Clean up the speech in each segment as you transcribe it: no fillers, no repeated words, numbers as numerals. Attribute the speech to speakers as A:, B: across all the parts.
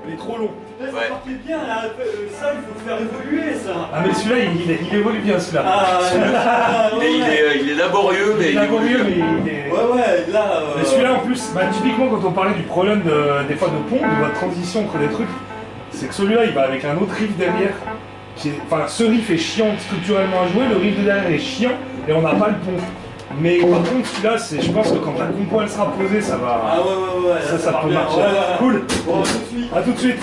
A: Il est trop long.
B: Là, ça partait bien, là. Ça, il faut le faire évoluer, ça.
A: Ah, mais celui-là, il évolue bien, celui-là.
B: Il
C: est laborieux, mais
A: il évolue bien. Mais il est...
B: Ouais, là...
A: Mais celui-là, en plus, bah, typiquement, quand on parlait du problème des fois de pont, de votre transition entre des trucs, c'est que celui-là, il va avec un autre riff derrière. Enfin, ce riff est chiant structurellement à jouer, le riff de derrière est chiant, et on n'a pas le pont. Mais par contre, celui-là, je pense que quand la compo elle sera posée, ça va.
B: Ah ouais.
A: Ça peut marcher.
B: Ouais.
A: Cool.
B: Bon,
A: à tout de suite.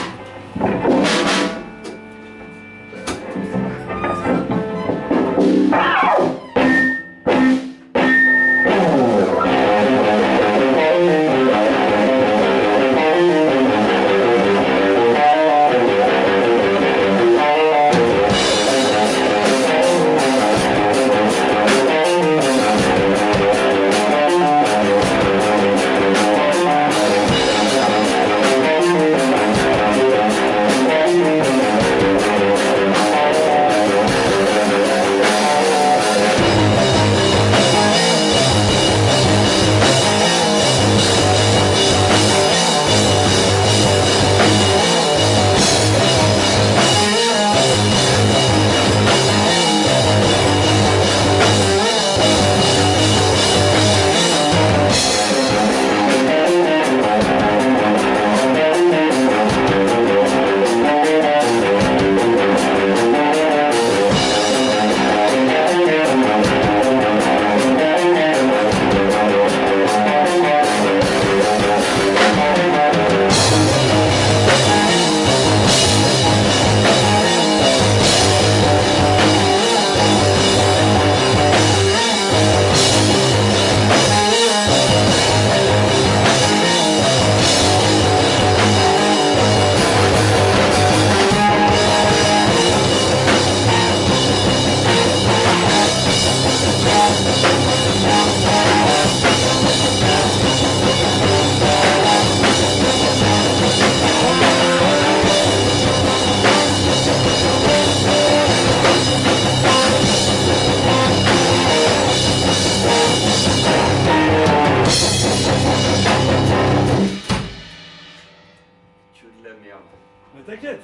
A: T'inquiète,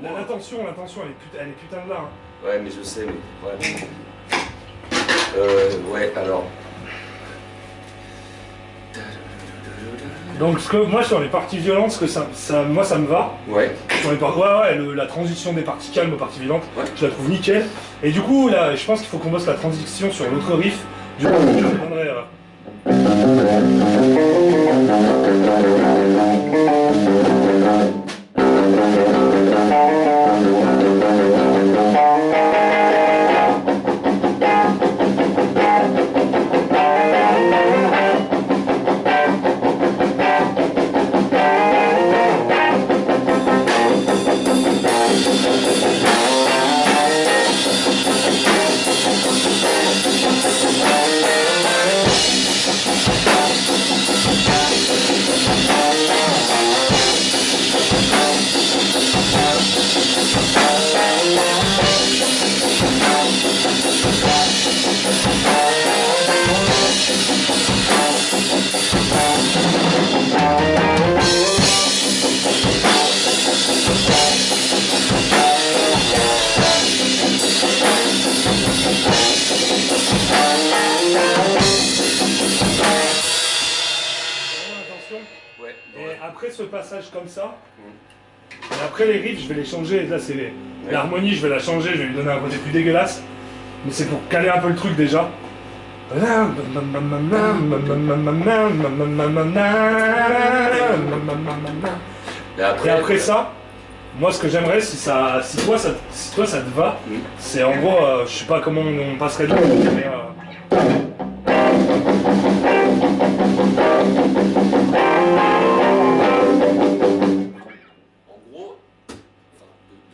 A: l'attention, elle est putain de là. Hein.
C: Ouais, mais je sais, mais ouais, alors.
A: Donc moi sur les parties violentes, moi ça me va.
C: Ouais.
A: Sur les la transition des parties calmes aux parties violentes, je la trouve nickel. Et du coup là, je pense qu'il faut qu'on bosse la transition sur l'autre riff. Du coup, je demanderai. Après ce passage comme ça, et après les riffs, je vais les changer. Là, c'est l'harmonie, je vais la changer, je vais lui donner un côté plus dégueulasse. Mais c'est pour caler un peu le truc déjà. Et après ça, moi ce que j'aimerais, si toi ça te va, c'est en gros, je sais pas comment on passerait là, mais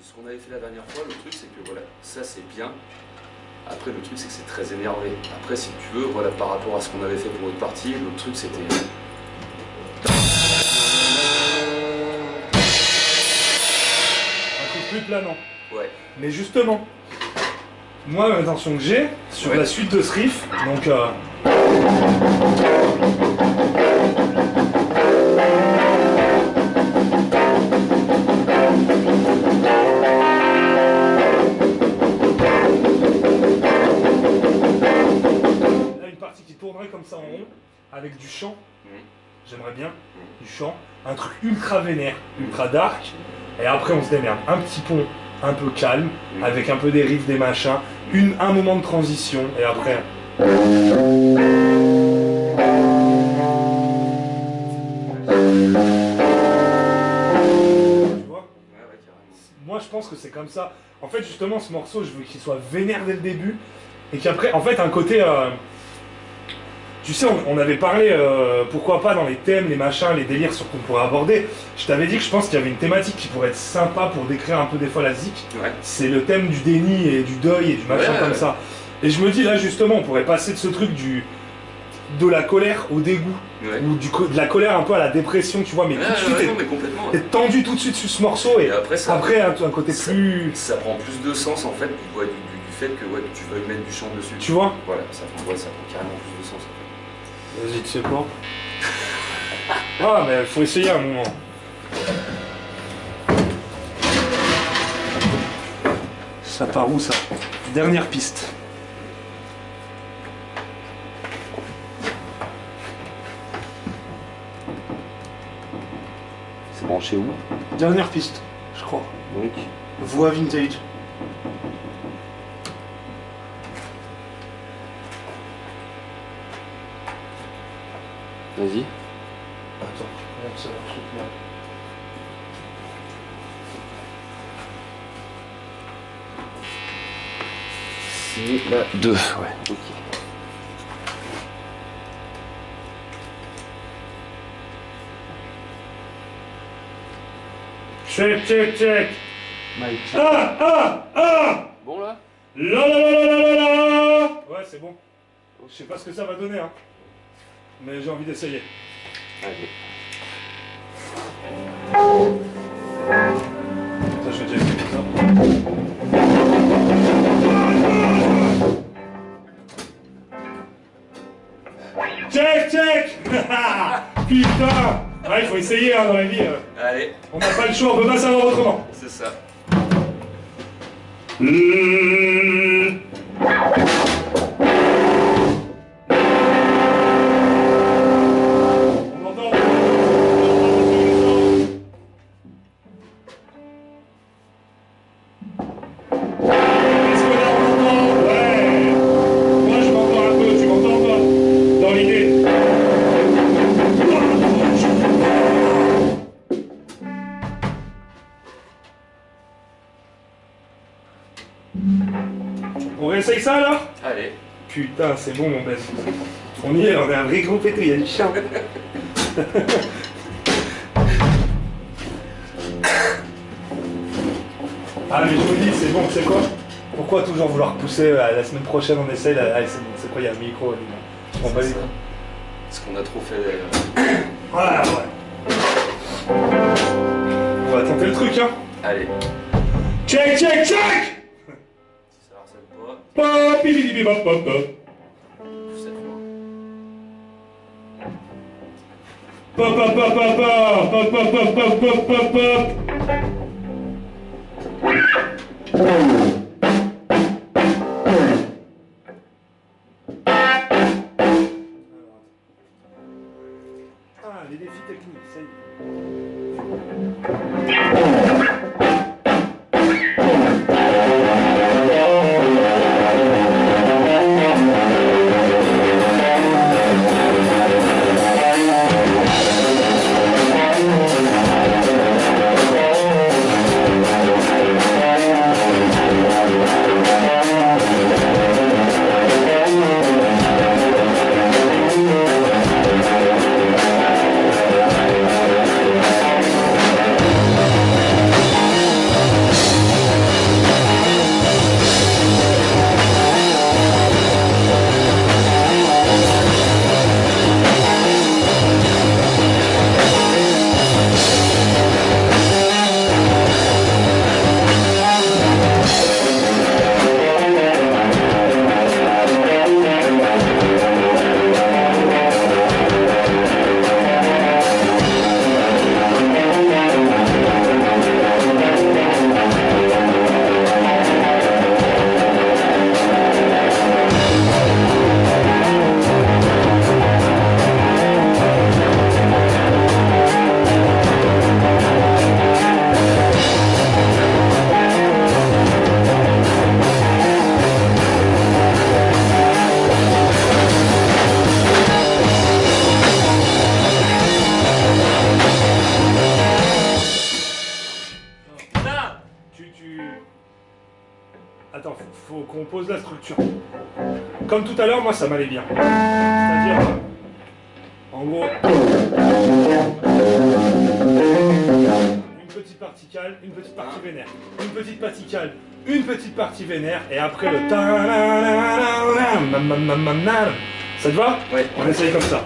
C: ce qu'on avait fait la dernière fois, le truc c'est que voilà, ça c'est bien. Après le truc c'est que c'est très énervé. Après si tu veux, voilà, par rapport à ce qu'on avait fait pour notre partie, l'autre truc c'était...
A: un truc plus planant.
C: Ouais.
A: Mais justement, moi l'intention que j'ai sur la suite de ce riff, donc... j'aimerais bien, du chant, un truc ultra vénère, ultra dark, et après on se démerde. Un petit pont un peu calme, avec un peu des riffs, des machins, un moment de transition, et après... Tu vois ? Moi je pense que c'est comme ça. En fait justement ce morceau, je veux qu'il soit vénère dès le début, et qu'après, en fait un côté... Tu sais, on avait parlé, pourquoi pas dans les thèmes, les machins, les délires sur qu'on pourrait aborder. Je t'avais dit que je pense qu'il y avait une thématique qui pourrait être sympa pour décrire un peu des fois la zik.
C: Ouais.
A: C'est le thème du déni et du deuil et du machin comme ça. Et je me dis là justement, on pourrait passer de ce truc de la colère au dégoût. Ou de la colère un peu à la dépression, tu vois, mais tout de suite, t'es tendu tout de suite sur ce morceau et après un côté plus...
C: Ça prend plus de sens en fait du fait que tu veuilles mettre du chant dessus.
A: Tu vois ?
C: Voilà, ça prend carrément plus de sens en fait.
A: Vas-y, tu sais quoi ? Ah, mais faut essayer un moment. Ça part où ça ? Dernière piste.
C: C'est branché où ?
A: Dernière piste, je crois.
C: Donc.
A: Voix vintage.
C: Vas-y.
A: Attends, regarde ça marche bien.
C: C'est la 2, ouais. Ok.
A: Check.
C: Mike.
A: Ah
C: Bon là ?
A: La Ouais, c'est bon. Je sais pas ce que ça va donner, hein. Mais j'ai envie d'essayer.
C: Allez.
A: Ça, je vais déjà essayer ça. Check Putain. Ouais, il faut essayer hein, dans la vie.
C: Allez.
A: On n'a pas le choix, on peut pas savoir autrement.
C: C'est ça.
A: On réessaye ça alors ?
C: Allez.
A: Putain, c'est bon mon best. On y est, on est un vrai groupe et tout, il y a du chien. Ah mais je vous dis, c'est bon, c'est quoi ? Pourquoi toujours vouloir pousser la semaine prochaine on essaye allez c'est bon, c'est quoi, il y a un micro, je m'en bats les couilles.
C: Ce qu'on a trop fait.
A: Ouais. On va tenter le truc hein.
C: Allez.
A: Check
C: Si ça harcèle pas.
A: Pop, pipi, pop, pop, pop.
C: Cette fois.
A: Pop, pop, pop, pop, pop, pop, pop, pop, pop, pop, pop. Ah, les défis techniques, ça y est. Attends, faut qu'on pose la structure. Comme tout à l'heure, moi ça m'allait bien. C'est-à-dire, en gros, une petite partie calme, une petite partie vénère. Une petite partie calme, une petite partie vénère, et après le ça te va?
C: Ouais.
A: On essaye comme ça.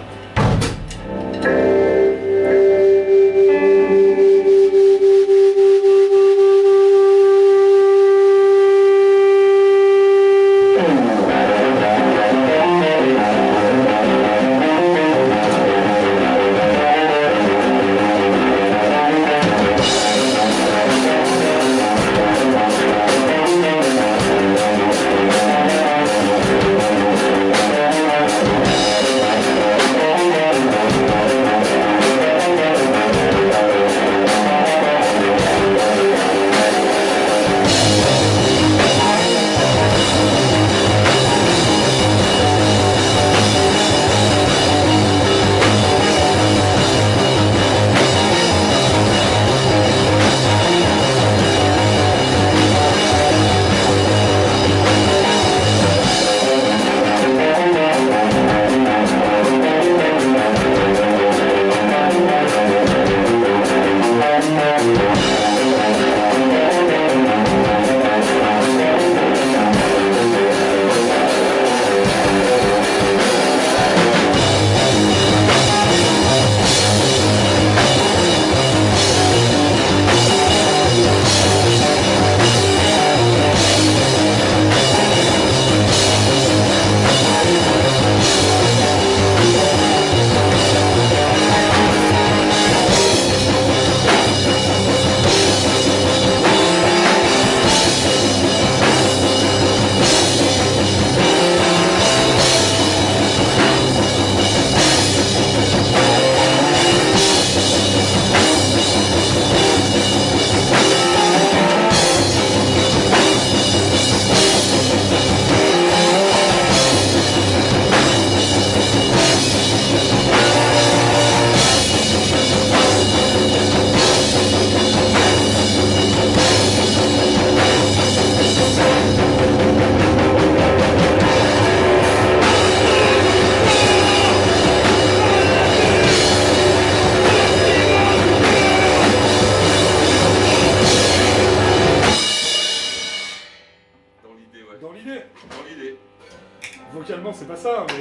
A: Vocalement, c'est pas ça, mais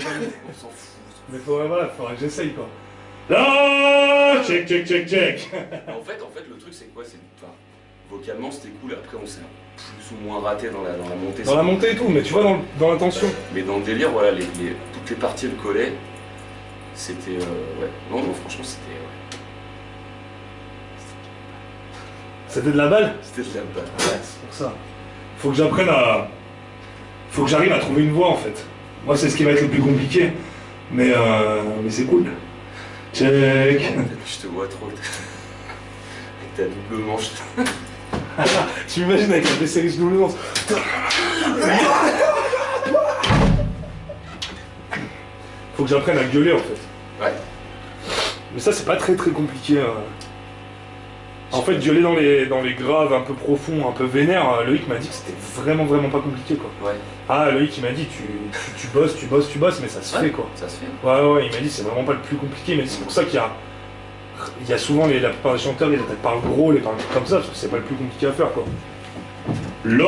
C: On s'en fout.
A: mais faudrait que j'essaye quoi. Là, check.
C: En fait, le truc, c'est quoi? Enfin, vocalement, c'était cool. Après, on s'est plus ou moins raté dans la montée.
A: Dans la montée et tout, mais tu vois, dans l'intention.
C: Mais dans le délire, voilà, toutes les parties le collaient. C'était. Ouais. Non, franchement, c'était. Ouais.
A: C'était de la balle?
C: C'était de la balle.
A: Ouais, c'est pour ça. Faut que j'apprenne à. Faut que j'arrive à trouver une voie en fait. Moi, c'est ce qui va être le plus compliqué. Mais c'est cool. Check.
C: Je te vois trop. Avec ta double manche.
A: Tu m'imagines avec la série double manche. Faut que j'apprenne à gueuler en fait.
C: Ouais.
A: Mais ça, c'est pas très compliqué. En fait, gueuler dans les graves un peu profonds, un peu vénères, Loïc m'a dit que c'était vraiment pas compliqué quoi.
C: Ouais.
A: Ah, Loïc il m'a dit tu bosses, mais ça se fait quoi.
C: Ça se fait.
A: Ouais, il m'a dit c'est vraiment pas le plus compliqué, mais c'est pour ça qu'il y a souvent la plupart des chanteurs, ils parlent gros, les parlent comme ça, parce que c'est pas le plus compliqué à faire quoi. Là